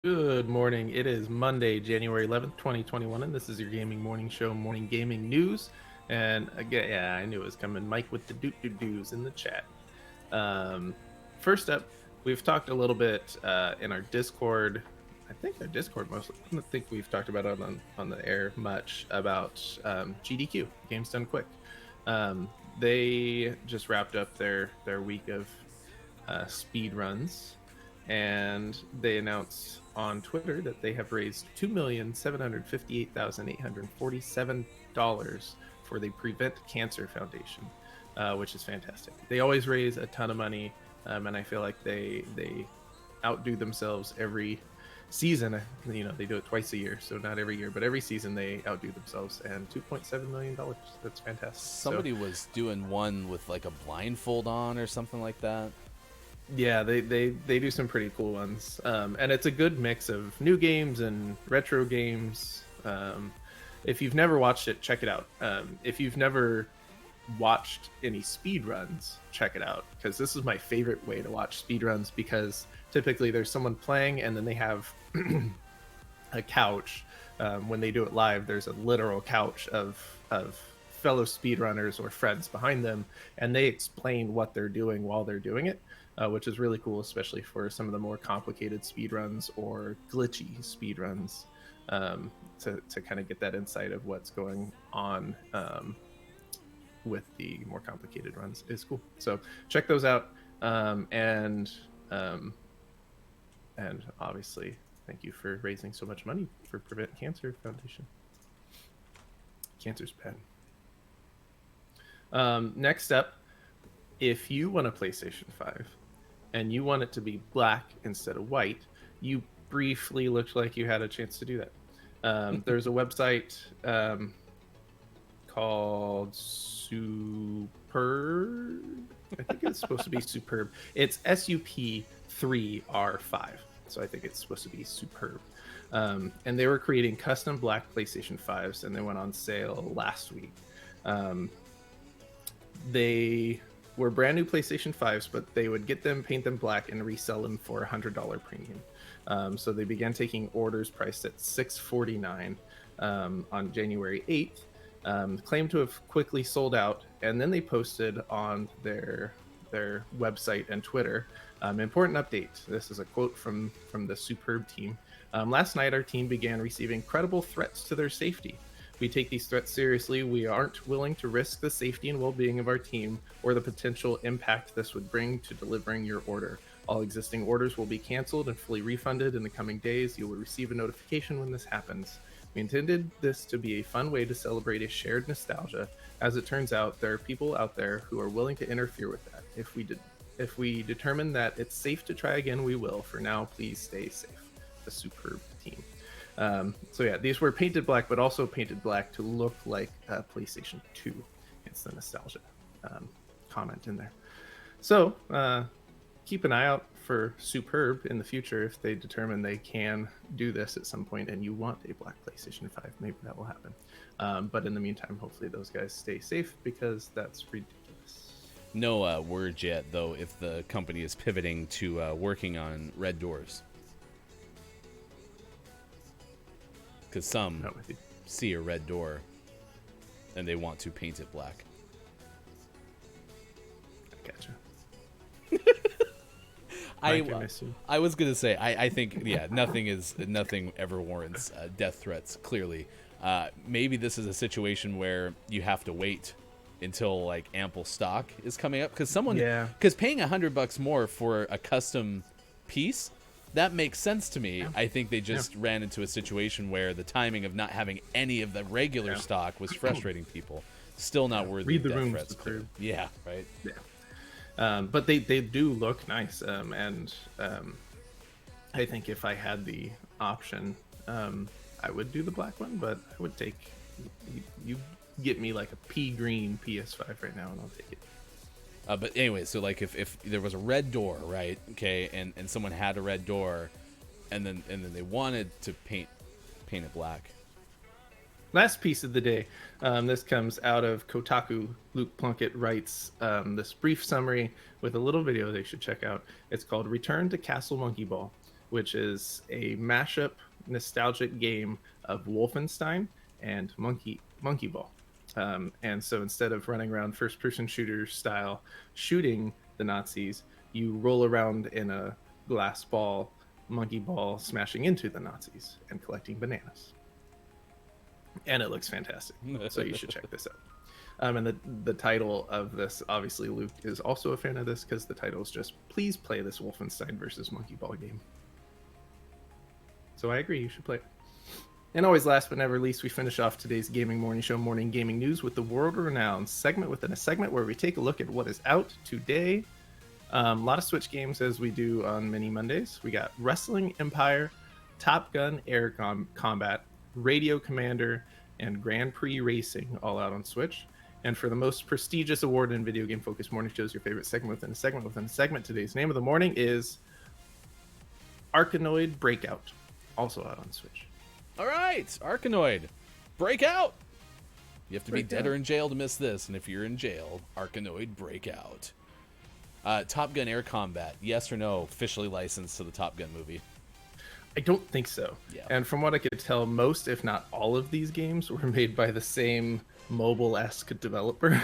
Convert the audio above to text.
Good morning. It is Monday, January 11th, 2021, and this is your gaming morning show, Morning Gaming News. And again, yeah, I knew it was coming. Mike with the doos in the chat. Um, First up, we've talked a little bit in our Discord. I think our Discord mostly. I don't think we've talked about it on the air much about GDQ, Games Done Quick. They just wrapped up their week of speed runs, and they announced on Twitter that they have raised $2,758,847 for the Prevent Cancer Foundation, which is fantastic. They always raise a ton of money, and I feel like they outdo themselves every season. You know, they do it twice a year, so not every year, but every season they outdo themselves. And $2.7 million, that's fantastic. Somebody was doing one with like a blindfold on or something like that. Yeah, they do some pretty cool ones, and it's a good mix of new games and retro games. If you've never watched it, check it out. If you've never watched any speed runs, check it out, because this is my favorite way to watch speed runs, because typically there's someone playing and then they have a couch. When they do it live, there's a literal couch of fellow speedrunners or friends behind them, and they explain what they're doing while they're doing it, which is really cool, especially for some of the more complicated speedruns or glitchy speedruns, to kind of get that insight of what's going on with the more complicated runs is cool. So check those out, and obviously thank you for raising so much money for Prevent Cancer Foundation. Cancer's bad. Next up, if you want a PlayStation 5 and you want it to be black instead of white, you briefly looked like you had a chance to do that. There's a website called Superb. I think it's supposed to be Superb. It's SUP3R5. So I think it's supposed to be Superb. And they were creating custom black PlayStation 5s, and they went on sale last week. They were brand new PlayStation 5s, but they would get them, paint them black, and resell them for $100 premium. So they began taking orders priced at $649 on January 8th. Claimed to have quickly sold out, and then they posted on their website and Twitter. Important update. This is a quote from the Superb team. Last night, our team began receiving credible threats to their safety. We take these threats seriously. We aren't willing to risk the safety and well-being of our team or the potential impact this would bring to delivering your order. All existing orders will be canceled and fully refunded in the coming days. You will receive a notification when this happens. We intended this to be a fun way to celebrate a shared nostalgia. As it turns out, there are people out there who are willing to interfere with that. If we determine that it's safe to try again, we will. For now, please stay safe. The Superb team. So yeah, these were painted black, but also painted black to look like PlayStation 2. It's the nostalgia comment in there. So keep an eye out for Superb in the future. If they determine they can do this at some point and you want a black PlayStation 5, maybe that will happen. But in the meantime, hopefully those guys stay safe, because that's ridiculous. No word yet, though, if the company is pivoting to working on red doors. Because some see a red door and they want to paint it black. I gotcha. I was gonna say I think nothing ever warrants death threats. Clearly, maybe this is a situation where you have to wait until like ample stock is coming up, because paying $100 more for a custom piece, that makes sense to me. Yeah. I think they just ran into a situation where the timing of not having any of the regular stock was frustrating people. Still not worthy of death threats. Yeah, right. Yeah. But they do look nice, and I think if I had the option, I would do the black one, but I would take, you get me like a pea green PS5 right now and I'll take it. But anyway, so like if there was a red door, right? Okay, and someone had a red door, and then they wanted to paint it black. Last piece of the day. This comes out of Kotaku. Luke Plunkett writes this brief summary with a little video they should check out. It's called Return to Castle Monkey Ball. which is a mashup nostalgic game of Wolfenstein and Monkey Ball. And so instead of running around first-person shooter style shooting the Nazis, you roll around in a glass ball, monkey ball, smashing into the Nazis and collecting bananas. And it looks fantastic, so you should check this out. And the title of this, obviously Luke is also a fan of this because the title is just, please play this Wolfenstein versus Monkey Ball game. So I agree, you should play it. And always last but never least, we finish off today's Gaming Morning Show morning gaming news with the world-renowned segment within a segment where we take a look at what is out today. A lot of Switch games as we do on many Mondays. We got Wrestling Empire, Top Gun Air Combat, Radio Commander, and Grand Prix Racing all out on Switch. And for the most prestigious award in video game focused morning shows, your favorite segment within a segment within a segment, today's name of the morning is Arcanoid Breakout, also out on Switch. All right, Arcanoid, Breakout. You have to be dead or in jail to miss this, and if you're in jail, Arcanoid Breakout. Top Gun Air Combat, yes or no, officially licensed to the Top Gun movie? I don't think so. Yeah. And from what I could tell, most, if not all of these games were made by the same mobile-esque developer.